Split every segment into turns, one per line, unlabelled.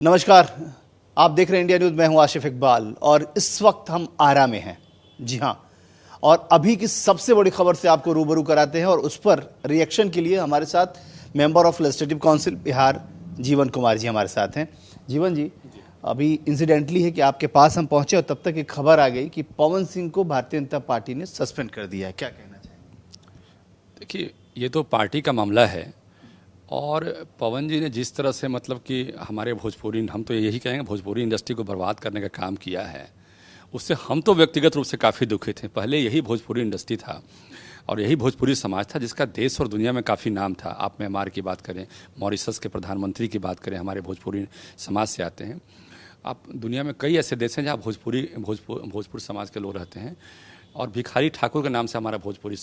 नमस्कार, आप देख रहे हैं इंडिया न्यूज़। मैं हूं आशिफ इकबाल और इस वक्त हम आरा में हैं। जी हां, और अभी की सबसे बड़ी खबर से आपको रूबरू कराते हैं और उस पर रिएक्शन के लिए हमारे साथ member of legislative council Bihar जीवन कुमार जी हमारे साथ हैं। जीवन जी, अभी इंसिडेंटली है कि आपके पास हम पहुंचे और तब तक एक खबर आ गई कि पवन सिंह को भारतीय जनता पार्टी ने सस्पेंड कर दिया है। क्या कहना चाहेंगे?
देखिए, ये तो पार्टी का मामला है और पवन जी ने जिस तरह से मतलब कि हमारे भोजपुरी, हम तो यही कहेंगे, भोजपुरी इंडस्ट्री को बर्बाद करने का काम किया है, उससे हम तो व्यक्तिगत रूप से काफ़ी दुखी थे। पहले यही भोजपुरी इंडस्ट्री था और यही भोजपुरी समाज था जिसका देश और दुनिया में काफ़ी नाम था। आप म्यांमार की बात करें, मॉरिशस के प्रधानमंत्री की बात करें, हमारे भोजपुरी समाज से आते हैं। आप दुनिया में कई ऐसे देश हैं जहाँ भोजपुरी समाज के लोग रहते हैं और भिखारी ठाकुर के नाम से हमारा भोजपुरी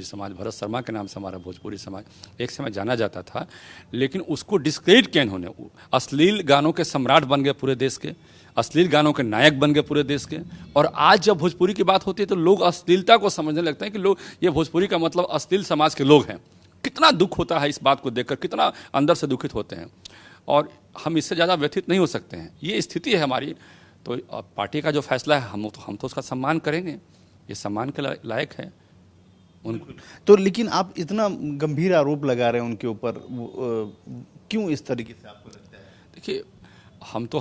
समाज, भरत शर्मा के नाम से हमारा भोजपुरी समाज एक समय जाना जाता था। लेकिन उसको डिस्क्रेडिट किया इन्होंने। अश्लील गानों के सम्राट बन गए पूरे देश के, अश्लील गानों के नायक बन गए पूरे देश के। और आज जब भोजपुरी की बात होती है तो लोग अश्लीलता को समझने लगते हैं कि लोग ये भोजपुरी का मतलब अश्लील समाज के लोग हैं। कितना दुख होता है इस बात को देखकर, कितना अंदर से दुखित होते हैं और हम इससे ज़्यादा व्यथित नहीं हो सकते हैं। ये स्थिति है हमारी। तो पार्टी का जो फैसला है हम तो उसका सम्मान करेंगे, ये सम्मान के लायक है उनको।
तो लेकिन आप इतना गंभीर आरोप लगा रहे हैं उनके ऊपर, क्यों इस तरीके से आपको लगता है?
देखिए, हम तो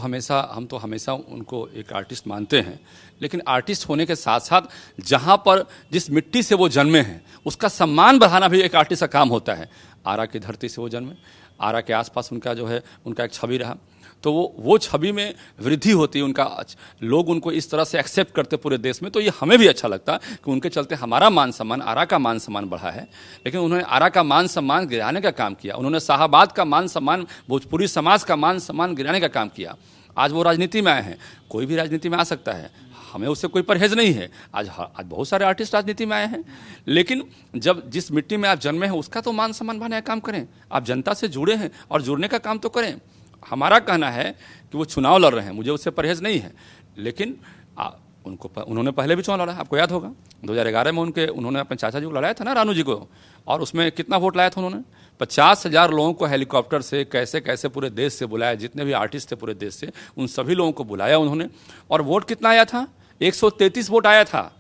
हमेशा उनको एक आर्टिस्ट मानते हैं, लेकिन आर्टिस्ट होने के साथ साथ जहाँ पर जिस मिट्टी से वो जन्मे हैं उसका सम्मान बढ़ाना भी एक आर्टिस्ट का काम होता है। आरा की धरती से वो जन्मे, आरा के आसपास उनका जो है उनका एक छवि रहा, तो वो छवि में वृद्धि होती है, उनका लोग उनको इस तरह से एक्सेप्ट करते पूरे देश में। तो ये हमें भी अच्छा लगता है कि उनके चलते हमारा मान सम्मान, आरा का मान सम्मान बढ़ा है। लेकिन उन्होंने आरा का मान सम्मान गिराने का काम किया, उन्होंने शाहाबाद का मान सम्मान, भोजपुरी समाज का मान सम्मान गिराने का काम किया। आज वो राजनीति में आए हैं, कोई भी राजनीति में आ सकता है, हमें उससे कोई परहेज नहीं है। आज बहुत सारे आर्टिस्ट राजनीति में आए हैं, लेकिन जब जिस मिट्टी में आप जन्मे हैं उसका तो मान सम्मान बढ़ाने का काम करें। आप जनता से जुड़े हैं और जुड़ने का काम तो करें। हमारा कहना है कि वो चुनाव लड़ रहे हैं, मुझे उससे परहेज नहीं है, लेकिन उन्होंने पहले भी चुनाव लड़ा, आपको याद होगा 2011 में उन्होंने अपने चाचा जी को लड़ाया था ना, रानू जी को, और उसमें कितना वोट लाया था उन्होंने? 50,000 लोगों को हेलीकॉप्टर से कैसे कैसे पूरे देश से बुलाया, जितने भी आर्टिस्ट थे पूरे देश से उन सभी लोगों को बुलाया उन्होंने। और वोट कितना आया था? 133 वोट आया था।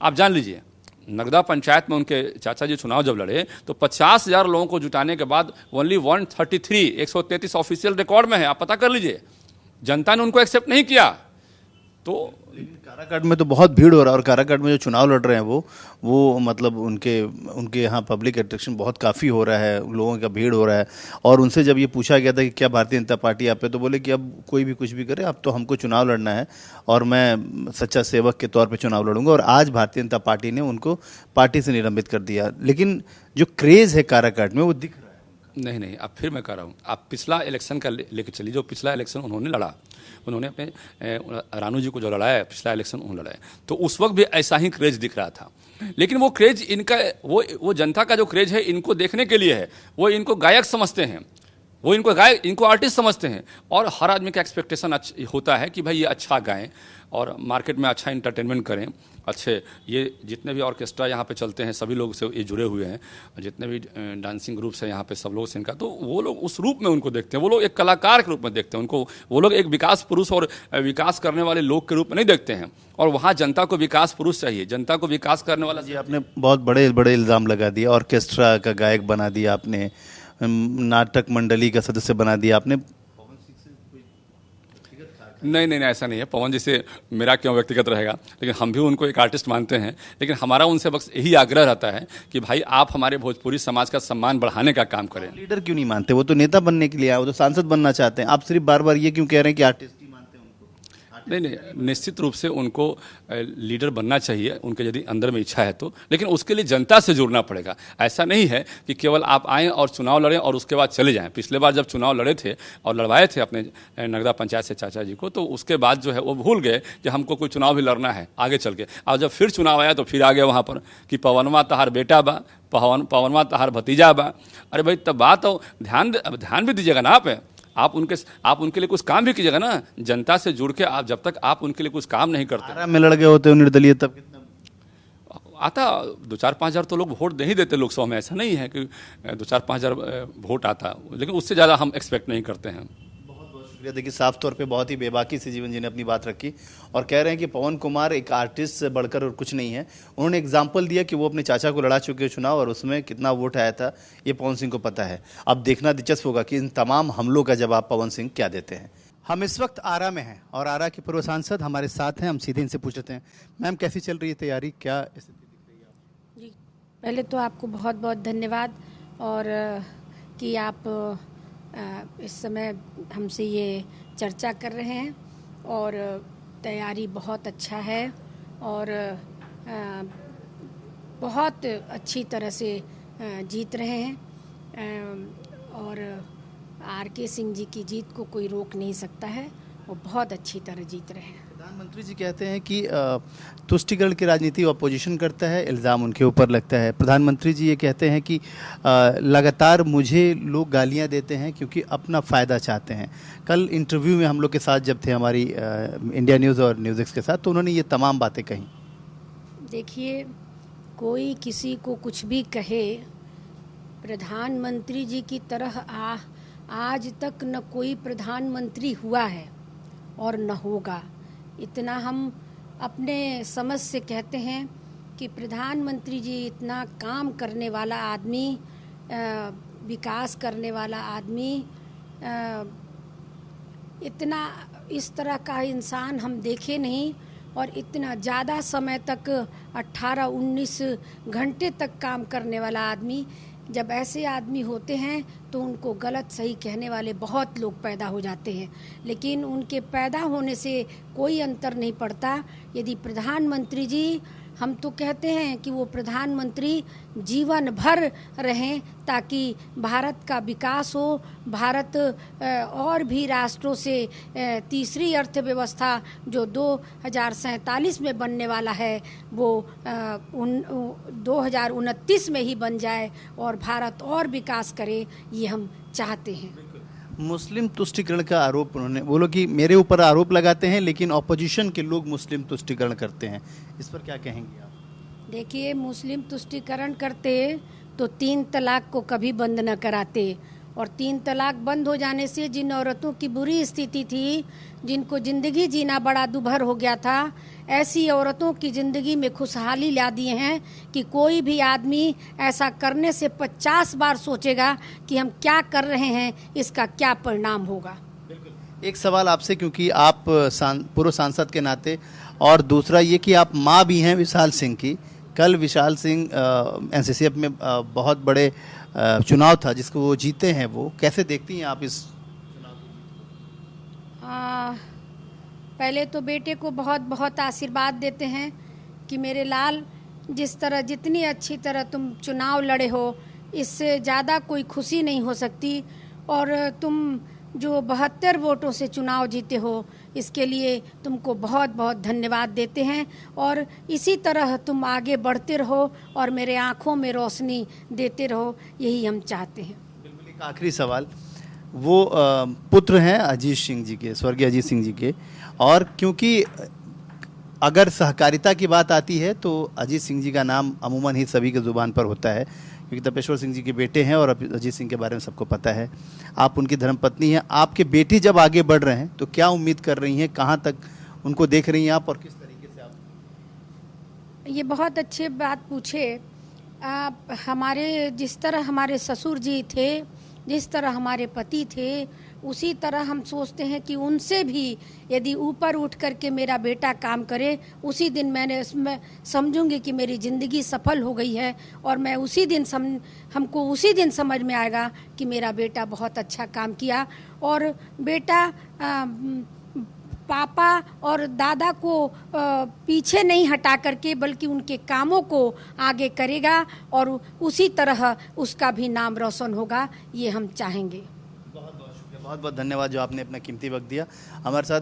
आप जान लीजिए, नगदा पंचायत में उनके चाचा जी चुनाव जब लड़े तो 50,000 लोगों को जुटाने के बाद ओनली 133 ऑफिशियल रिकॉर्ड में है, आप पता कर लीजिए। जनता ने उनको एक्सेप्ट नहीं किया। तो
काराकाट में तो बहुत भीड़ हो रहा है और काराकाट में जो चुनाव लड़ रहे हैं वो मतलब उनके यहाँ पब्लिक अट्रैक्शन बहुत काफ़ी हो रहा है, लोगों का भीड़ हो रहा है। और उनसे जब ये पूछा गया था कि क्या भारतीय जनता पार्टी आप पे, तो बोले कि अब कोई भी कुछ भी करे, अब तो हमको चुनाव लड़ना है और मैं सच्चा सेवक के तौर पर चुनाव लड़ूंगा। और आज भारतीय जनता पार्टी ने उनको पार्टी से निलंबित कर दिया। लेकिन जो क्रेज़ है काराकाट में वो दिख रहा है।
नहीं, अब फिर मैं कह रहा हूँ, आप पिछला इलेक्शन का लेके चलिए। जो पिछला इलेक्शन उन्होंने लड़ा, उन्होंने अपने रानू जी को जो लड़ाया पिछला इलेक्शन उन्होंने लड़ाया, तो उस वक्त भी ऐसा ही क्रेज दिख रहा था। लेकिन वो क्रेज इनका, वो जनता का जो क्रेज है इनको देखने के लिए है। वो इनको गायक समझते हैं, वो इनको आर्टिस्ट समझते हैं। और हर आदमी का एक्सपेक्टेशन होता है कि भाई ये अच्छा गाएं और मार्केट में अच्छा इंटरटेनमेंट करें। अच्छे ये जितने भी ऑर्केस्ट्रा यहाँ पे चलते हैं सभी लोग से ये जुड़े हुए हैं, जितने भी डांसिंग ग्रुप्स हैं यहाँ पे सब लोग से इनका, तो वो लोग उस रूप में उनको देखते हैं। वो लोग एक कलाकार के रूप में देखते हैं उनको। वो लोग एक विकास पुरुष और विकास करने वाले लोग के रूप में नहीं देखते हैं। और वहाँ जनता को विकास पुरुष चाहिए, जनता को विकास करने वाला।
जी, आपने बहुत बड़े बड़े इल्ज़ाम लगा दिया, ऑर्केस्ट्रा का गायक बना दिया आपने, नाटक मंडली का सदस्य बना दिया आपने।
नहीं, ऐसा नहीं है। पवन जी से मेरा क्यों व्यक्तिगत रहेगा, लेकिन हम भी उनको एक आर्टिस्ट मानते हैं। लेकिन हमारा उनसे बस यही आग्रह रहता है कि भाई आप हमारे भोजपुरी समाज का सम्मान बढ़ाने का काम करें।
लीडर क्यों नहीं मानते? वो तो नेता बनने के लिए आए, वो तो सांसद बनना चाहते हैं। आप सिर्फ बार बार ये क्यों कह रहे हैं कि आर्टिस्ट ही मानते हैं उनको?
नहीं, निश्चित रूप से उनको लीडर बनना चाहिए, उनके यदि अंदर में इच्छा है तो। लेकिन उसके लिए जनता से जुड़ना पड़ेगा। ऐसा नहीं है कि केवल आप आएँ और चुनाव लड़ें और उसके बाद चले जाएं। पिछले बार जब चुनाव लड़े थे और लड़वाए थे अपने नगदा पंचायत से चाचा जी को, तो उसके बाद जो है वो भूल गए कि हमको कोई चुनाव भी लड़ना है आगे चल के। और जब फिर चुनाव आया तो फिर आ गए वहाँ पर कि पवनवा तहार बेटा बा, पवनवा तहार भतीजा बा। अरे भाई, तब बात हो, ध्यान भी दीजिएगा ना आप उनके लिए कुछ काम भी कीजिएगा ना। जनता से जुड़ के आप जब तक आप उनके लिए कुछ काम नहीं करते।
आरा में लड़ गए होते हो निर्दलीय, तब कितना
आता? 2-4-5 हज़ार तो लोग वोट नहीं देते लोकसभा में। ऐसा नहीं है कि 2-4-5 हज़ार वोट आता, लेकिन उससे ज़्यादा हम एक्सपेक्ट नहीं करते हैं।
बहुत बहुत शुक्रिया। शुक्रिया। देखिए, साफ तौर पे बहुत ही बेबाकी से जीवन जी ने अपनी बात रखी और कह रहे हैं कि पवन कुमार एक आर्टिस्ट से बढ़कर और कुछ नहीं है। उन्होंने एग्जाम्पल दिया कि वो अपने चाचा को लड़ा चुके चुनाव और उसमें कितना वोट आया था, ये पवन सिंह को पता है। अब देखना दिलचस्प होगा कि इन तमाम हमलों का जवाब पवन सिंह क्या देते हैं। हम इस वक्त आरा में हैं और आरा के पूर्व सांसद हमारे साथ हैं। हम सीधे इनसे पूछ लेते हैं, मैम कैसी चल रही है तैयारी, क्या स्थिति दिख रही है आपको?
जी, पहले तो आपको बहुत बहुत धन्यवाद और कि आप इस समय हमसे ये चर्चा कर रहे हैं और तैयारी बहुत अच्छा है और बहुत अच्छी तरह से जीत रहे हैं और आर.के. सिंह जी की जीत को कोई रोक नहीं सकता है, वो बहुत अच्छी तरह जीत रहे हैं।
प्रधानमंत्री जी कहते हैं कि तुष्टीकरण की राजनीति अपोजिशन करता है, इल्ज़ाम उनके ऊपर लगता है। प्रधानमंत्री जी ये कहते हैं कि लगातार मुझे लोग गालियां देते हैं क्योंकि अपना फ़ायदा चाहते हैं। कल इंटरव्यू में हम लोग के साथ जब थे हमारी इंडिया न्यूज़ और न्यूज़ एक्स के साथ, तो उन्होंने ये तमाम बातें कही।
देखिए, कोई किसी को कुछ भी कहे, प्रधानमंत्री जी की तरह आज तक न कोई प्रधानमंत्री हुआ है और न होगा। इतना हम अपने समझ से कहते हैं कि प्रधानमंत्री जी इतना काम करने वाला आदमी, विकास करने वाला आदमी, इतना इस तरह का इंसान हम देखे नहीं और इतना ज़्यादा समय तक 18-19 घंटे तक काम करने वाला आदमी। जब ऐसे आदमी होते हैं तो उनको गलत सही कहने वाले बहुत लोग पैदा हो जाते हैं, लेकिन उनके पैदा होने से कोई अंतर नहीं पड़ता। यदि प्रधानमंत्री जी, हम तो कहते हैं कि वो प्रधानमंत्री जीवन भर रहें ताकि भारत का विकास हो, भारत और भी राष्ट्रों से तीसरी अर्थव्यवस्था जो 2047 में बनने वाला है वो 2029 में ही बन जाए और भारत और विकास करे, ये हम चाहते हैं।
मुस्लिम तुष्टीकरण का आरोप उन्होंने, वो लोग कि मेरे ऊपर आरोप लगाते हैं लेकिन ऑपोजिशन के लोग मुस्लिम तुष्टीकरण करते हैं, इस पर क्या कहेंगे आप?
देखिए, मुस्लिम तुष्टीकरण करते तो 3 तलाक को कभी बंद न कराते और 3 तलाक बंद हो जाने से जिन औरतों की बुरी स्थिति थी, जिनको ज़िंदगी जीना बड़ा दुभर हो गया था, ऐसी औरतों की ज़िंदगी में खुशहाली ला दिए हैं कि कोई भी आदमी ऐसा करने से 50 बार सोचेगा कि हम क्या कर रहे हैं, इसका क्या परिणाम होगा।
एक सवाल आपसे, क्योंकि आप पूर्व सांसद के नाते, और दूसरा ये कि आप माँ भी हैं विशाल सिंह की। कल विशाल सिंह एनसीसीएफ में बहुत बड़े चुनाव था जिसको वो जीते हैं, वो कैसे देखती हैं आप इस चुनाव को?
पहले तो बेटे को बहुत बहुत आशीर्वाद देते हैं कि मेरे लाल, जिस तरह जितनी अच्छी तरह तुम चुनाव लड़े हो, इससे ज़्यादा कोई खुशी नहीं हो सकती और तुम जो 72 वोटों से चुनाव जीते हो, इसके लिए तुमको बहुत बहुत धन्यवाद देते हैं और इसी तरह तुम आगे बढ़ते रहो और मेरे आँखों में रोशनी देते रहो, यही हम चाहते हैं।
बिल्कुल। एक आखिरी सवाल, वो पुत्र हैं अजीत सिंह जी के, स्वर्गीय अजीत सिंह जी के, और क्योंकि अगर सहकारिता की बात आती है तो अजीत सिंह जी का नाम अमूमन ही सभी के ज़ुबान पर होता है, क्योंकि तपेश्वर सिंह जी के बेटे हैं और अजीत सिंह के बारे में सबको पता है। आप उनकी धर्मपत्नी हैं। आपके बेटी जब आगे बढ़ रहे हैं तो क्या उम्मीद कर रही हैं, कहाँ तक उनको देख रही हैं आप और किस तरीके से आप?
ये बहुत अच्छी बात पूछे आप। हमारे जिस तरह हमारे ससुर जी थे, जिस तरह हमारे पति थे, उसी तरह हम सोचते हैं कि उनसे भी यदि ऊपर उठ करके मेरा बेटा काम करे, उसी दिन मैं समझूंगी कि मेरी ज़िंदगी सफल हो गई है और मैं उसी दिन हमको उसी दिन समझ में आएगा कि मेरा बेटा बहुत अच्छा काम किया और बेटा पापा और दादा को पीछे नहीं हटा करके बल्कि उनके कामों को आगे करेगा और उसी तरह उसका भी नाम रोशन होगा, ये हम चाहेंगे।
बहुत बहुत शुक्रिया, बहुत बहुत धन्यवाद जो आपने अपना कीमती वक्त दिया। हमारे साथ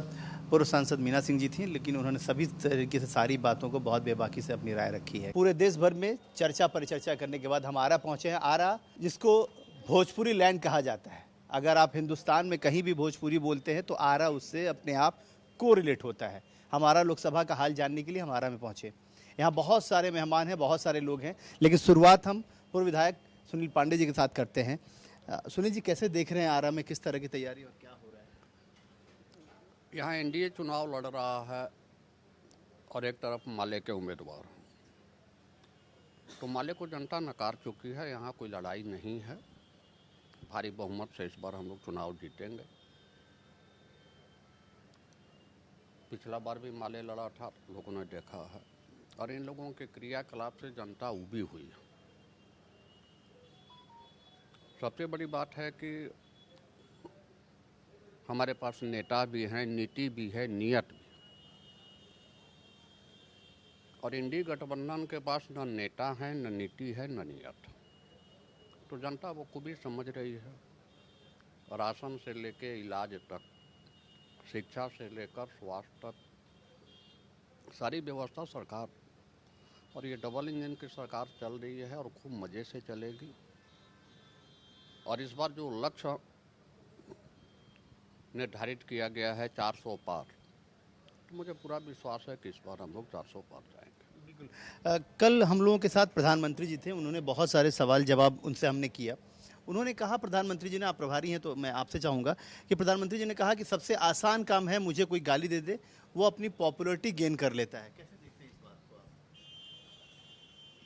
पूर्व सांसद मीना सिंह जी थी, लेकिन उन्होंने सभी तरीके से सारी बातों को बहुत बेबाकी से अपनी राय रखी है। पूरे देश भर में चर्चा परिचर्चा करने के बाद हम आरा पहुंचे हैं। आरा, जिसको भोजपुरी लैंड कहा जाता है, अगर आप हिंदुस्तान में कहीं भी भोजपुरी बोलते हैं तो आरा उससे अपने आप को रिलेट होता है। हमारा लोकसभा का हाल जानने के लिए हम आरा में पहुंचे। यहाँ बहुत सारे मेहमान हैं, बहुत सारे लोग हैं, लेकिन शुरुआत हम पूर्व विधायक सुनील पांडे जी के साथ करते हैं। सुनील जी, कैसे देख रहे हैं आरा में, किस तरह की तैयारी और क्या हो रहा है?
यहाँ एनडीए चुनाव लड़ रहा है और एक तरफ माले के उम्मीदवार हैं। तो माले को जनता नकार चुकी है, यहाँ कोई लड़ाई नहीं है। भारी बहुमत से इस बार हम लोग चुनाव जीतेंगे। पिछला बार भी माले लड़ा था, लोगों ने देखा है, और इन लोगों के क्रियाकलाप से जनता उबी हुई है। सबसे बड़ी बात है कि हमारे पास नेता भी हैं, नीति भी है, नियत भी। और इंडी गठबंधन के पास न नेता है, न नीति है, न नियत। तो जनता वो खूबी समझ रही है। राशन से लेके इलाज तक, शिक्षा से लेकर स्वास्थ्य तक, सारी व्यवस्था सरकार, और ये डबल इंजन की सरकार चल रही है और खूब मज़े से चलेगी। और इस बार जो लक्ष्य निर्धारित किया गया है 400 पार, तो मुझे पूरा विश्वास है कि इस बार हम लोग 400 पार जाएंगे।
बिल्कुल। कल हम लोगों के साथ प्रधानमंत्री जी थे, उन्होंने बहुत सारे सवाल जवाब उनसे हमने किया। उन्होंने कहा, प्रधानमंत्री जी ने, आप प्रभारी हैं तो मैं आपसे चाहूँगा कि प्रधानमंत्री जी ने कहा कि सबसे आसान काम है, मुझे कोई गाली दे दे वो अपनी पॉपुलरिटी गेन कर लेता है। कैसे देखते हैं इस बात को आप?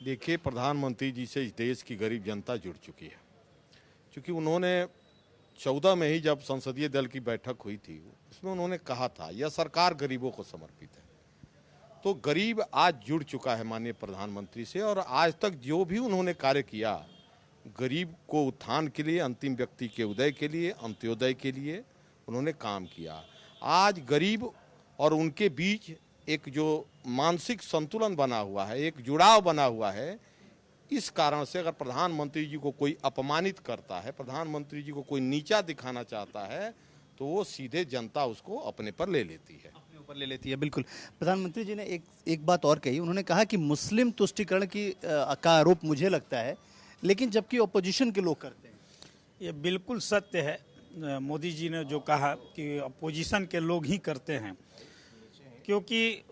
देखिए, प्रधानमंत्री जी से इस देश की गरीब जनता जुड़ चुकी है, क्योंकि उन्होंने 14 में ही जब संसदीय दल की बैठक हुई थी, उसमें उन्होंने कहा था यह सरकार गरीबों को समर्पित है। तो गरीब आज जुड़ चुका है माननीय प्रधानमंत्री से, और आज तक जो भी उन्होंने कार्य किया, गरीब को उत्थान के लिए, अंतिम व्यक्ति के उदय के लिए, अंत्योदय के लिए उन्होंने काम किया। आज गरीब और उनके बीच एक जो मानसिक संतुलन बना हुआ है, एक जुड़ाव बना हुआ है। इस कारण से अगर प्रधानमंत्री जी को कोई अपमानित करता है, प्रधानमंत्री जी को कोई नीचा दिखाना चाहता है, तो वो सीधे जनता उसको अपने पर ले लेती है,
अपने ऊपर ले लेती है। बिल्कुल। प्रधानमंत्री जी ने एक बात और कही, उन्होंने कहा कि मुस्लिम तुष्टीकरण का आरोप मुझे लगता है, लेकिन जबकि अपोजिशन के लोग करते हैं।
ये बिल्कुल सत्य है। मोदी जी ने जो कहा कि अपोजिशन के लोग ही करते हैं, क्योंकि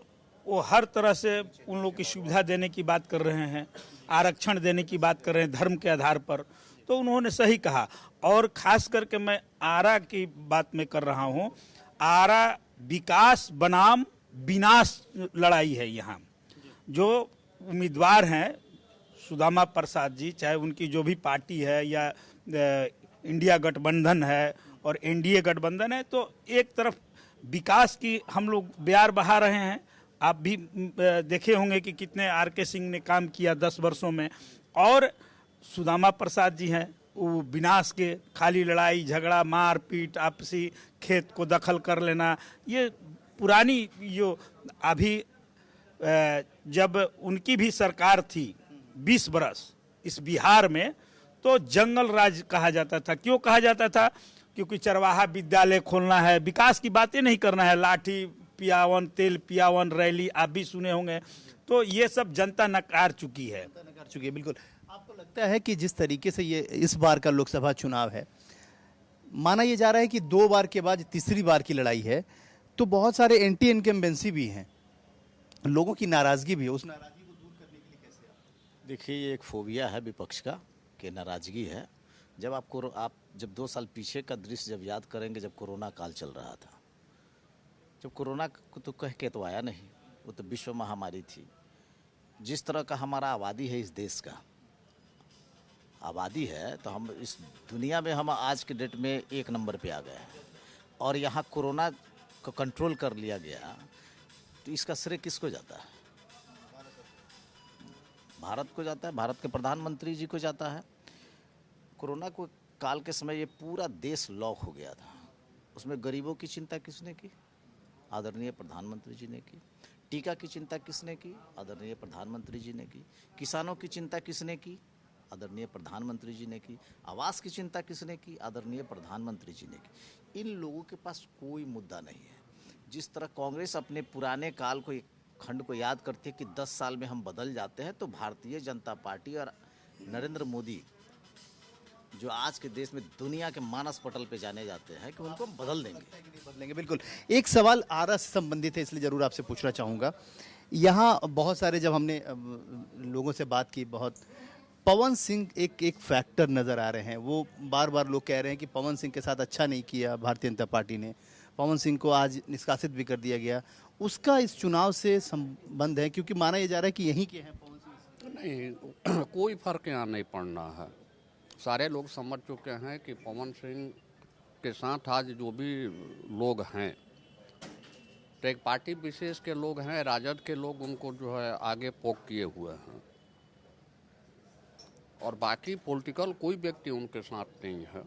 वो हर तरह से उन लोग की सुविधा देने की बात कर रहे हैं, आरक्षण देने की बात कर रहे हैं धर्म के आधार पर। तो उन्होंने सही कहा। और खास करके मैं आरा की बात में कर रहा हूँ। आरा विकास बनाम विनाश लड़ाई है। यहाँ जो उम्मीदवार हैं, सुदामा प्रसाद जी, चाहे उनकी जो भी पार्टी है या इंडिया गठबंधन है और एनडीए गठबंधन है, तो एक तरफ विकास की हम लोग बयार बहा रहे हैं। आप भी देखे होंगे कि कितने आर.के. सिंह ने काम किया 10 वर्षों में, और सुदामा प्रसाद जी हैं, वो विनाश के, खाली लड़ाई झगड़ा, मार पीट, आपसी खेत को दखल कर लेना, ये पुरानी जो अभी जब उनकी भी सरकार थी 20 बरस इस बिहार में, तो जंगल राज कहा जाता था। क्यों कहा जाता था? क्योंकि चरवाहा विद्यालय खोलना है, विकास की बातें नहीं करना है, लाठी पियावन, तेल पियावन रैली आप भी सुने होंगे। तो ये सब जनता नकार चुकी है।
नकार चुकी है, बिल्कुल। आपको लगता है कि जिस तरीके से ये इस बार का लोकसभा चुनाव है, माना ये जा रहा है कि 2 बार के बाद तीसरी बार की लड़ाई है, तो बहुत सारे एंटी इनकम्बेंसी भी हैं, लोगों की नाराजगी भी है, उस नाराजगी को दूर करने के लिए कैसे आप?
देखिए, ये एक फोबिया है विपक्ष का कि नाराजगी है। जब आप जब 2 साल पीछे का दृश्य जब याद करेंगे, जब कोरोना काल चल रहा था, जब कोरोना को तो कह के तो आया नहीं, वो तो विश्व महामारी थी। जिस तरह का हमारा आबादी है, इस देश का आबादी है, तो हम इस दुनिया में हम आज के डेट में 1 नंबर पे आ गए हैं। और यहाँ कोरोना को कंट्रोल कर लिया गया, तो इसका श्रेय किसको जाता है? भारत को जाता है, भारत के प्रधानमंत्री जी को जाता है। कोरोना को काल के समय ये पूरा देश लॉक हो गया था, उसमें गरीबों की चिंता किसने की? आदरणीय प्रधानमंत्री जी ने की। टीका की चिंता किसने की? आदरणीय प्रधानमंत्री जी ने की। किसानों की चिंता किसने की? आदरणीय प्रधानमंत्री जी ने की। आवास की चिंता किसने की? आदरणीय प्रधानमंत्री जी ने की। इन लोगों के पास कोई मुद्दा नहीं है। जिस तरह कांग्रेस अपने पुराने काल को, खंड को याद करती है कि 10 साल में हम बदल जाते हैं, तो भारतीय जनता पार्टी और नरेंद्र मोदी जो आज के देश में दुनिया के मानस पटल पे जाने जाते हैं, कि उनको बदल देंगे।
बिल्कुल। एक सवाल आरा से संबंधित है, इसलिए जरूर आपसे पूछना चाहूँगा। यहाँ बहुत सारे जब हमने लोगों से बात की, बहुत पवन सिंह एक फैक्टर नज़र आ रहे हैं। वो बार बार लोग कह रहे हैं कि पवन सिंह के साथ अच्छा नहीं किया भारतीय जनता पार्टी ने, पवन सिंह को आज निष्कासित भी कर दिया गया, उसका इस चुनाव से संबंध है? क्योंकि माना यह जा रहा है कि यहीं के हैं पवन सिंह।
नहीं, कोई फर्क यहाँ नहीं पड़ना है। सारे लोग समझ चुके हैं कि पवन सिंह के साथ आज जो भी लोग हैं, तो एक पार्टी विशेष के लोग हैं, राजद के लोग उनको जो है आगे पोक किए हुए हैं, और बाकी पॉलिटिकल कोई व्यक्ति उनके साथ नहीं है।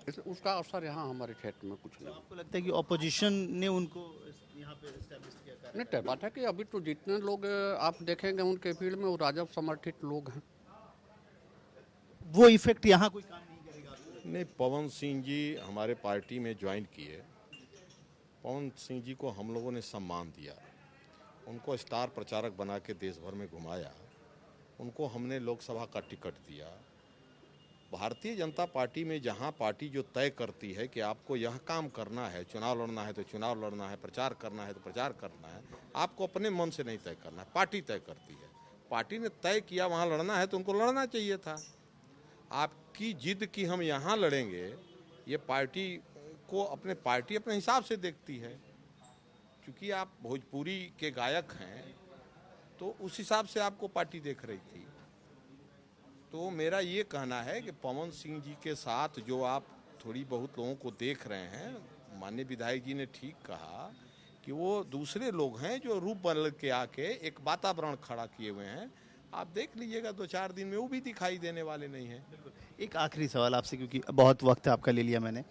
इसलिए उसका असर यहाँ हमारे क्षेत्र में कुछ नहीं।
आपको लगता है कि ऑपोजिशन ने उनको यहाँ पे एस्टैब्लिश किया?
नहीं, तय बात है कि अभी तो जितने लोग आप देखेंगे उनके फील्ड में वो राजद समर्थित लोग हैं।
वो इफेक्ट यहाँ कोई काम नहीं करेगा?
नहीं, पवन सिंह जी हमारे पार्टी में ज्वाइन किए। पवन सिंह जी को हम लोगों ने सम्मान दिया, उनको स्टार प्रचारक बना के देश भर में घुमाया, उनको हमने लोकसभा का टिकट दिया। भारतीय जनता पार्टी में जहां पार्टी जो तय करती है कि आपको यह काम करना है, चुनाव लड़ना है तो चुनाव लड़ना है, प्रचार करना है तो प्रचार करना है, आपको अपने मन से नहीं तय करना है, पार्टी तय करती है। पार्टी ने तय किया वहां लड़ना है तो उनको लड़ना चाहिए था। आपकी जिद की हम यहाँ लड़ेंगे, ये पार्टी को पार्टी अपने हिसाब से देखती है। क्योंकि आप भोजपुरी के गायक हैं तो उस हिसाब से आपको पार्टी देख रही थी। तो मेरा ये कहना है कि पवन सिंह जी के साथ जो आप थोड़ी बहुत लोगों को देख रहे हैं, माननीय विधायक जी ने ठीक कहा कि वो दूसरे लोग हैं जो रूप बदल के आके एक वातावरण खड़ा किए हुए हैं। आप देख लीजिएगा 2-4 दिन में वो भी दिखाई देने वाले नहीं हैं।
एक आखिरी सवाल आपसे, क्योंकि बहुत वक्त आपका ले लिया मैंने।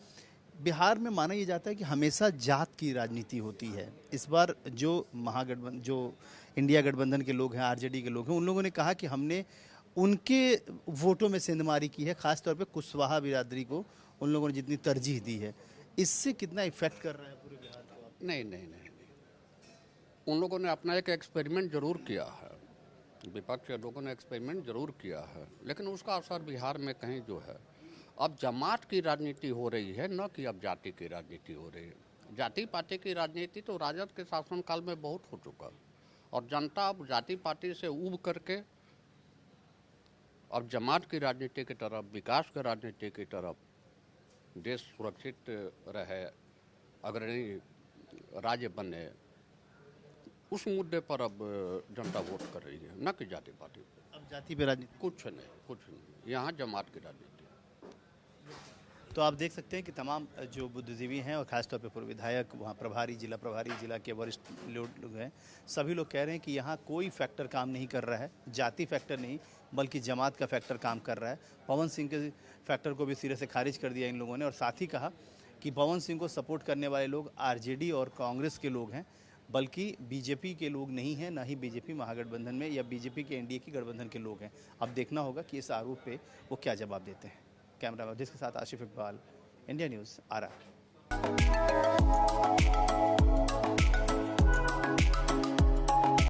बिहार में माना यह जाता है कि हमेशा जात की राजनीति होती है। इस बार जो महागठबंधन, जो इंडिया गठबंधन के लोग हैं, आरजेडी के लोग हैं, उन लोगों ने कहा कि हमने उनके वोटों में सेंधमारी की है, खासतौर पे कुशवाहा बिरादरी को उन लोगों ने जितनी तरजीह दी है। इससे कितना इफेक्ट कर रहा है पूरे बिहार को?
नहीं नहीं नहीं नहीं, उन लोगों ने अपना एक एक्सपेरिमेंट जरूर किया है, विपक्ष के लोगों ने एक्सपेरिमेंट जरूर किया है, लेकिन उसका असर बिहार में कहीं जो है अब जमात की राजनीति हो रही है, न कि अब जाति की राजनीति हो रही है। जाति पाति की राजनीति तो राजद के शासनकाल में बहुत हो चुका, और जनता अब जाति पाति से ऊब करके अब जमात की राजनीति की तरफ, विकास की राजनीति की तरफ, देश सुरक्षित रहे, अग्रणी राज्य बने, उस मुद्दे पर अब जनता वोट कर रही है, न कि जाति पाति पे।
अब जाति पे राजनीति
कुछ नहीं, यहाँ जमात की राजनीति।
तो आप देख सकते हैं कि तमाम जो बुद्धिजीवी हैं और खासतौर पे पूर्व विधायक, वहाँ प्रभारी, जिला के वरिष्ठ लोग हैं, सभी लोग कह रहे हैं कि यहाँ कोई फैक्टर काम नहीं कर रहा है, जाति फैक्टर नहीं बल्कि जमात का फैक्टर काम कर रहा है। पवन सिंह के फैक्टर को भी सिरे से खारिज कर दिया इन लोगों ने, और साथ ही कहा कि पवन सिंह को सपोर्ट करने वाले लोग आरजेडी और कांग्रेस के लोग हैं, बल्कि बीजेपी के लोग नहीं हैं, ना ही बीजेपी महागठबंधन में या बीजेपी के एनडीए की गठबंधन के लोग हैं। अब देखना होगा कि इस आरोप पे वो क्या जवाब देते हैं। कैमरा मैन के साथ आशिफ इकबाल, इंडिया न्यूज़, आरा।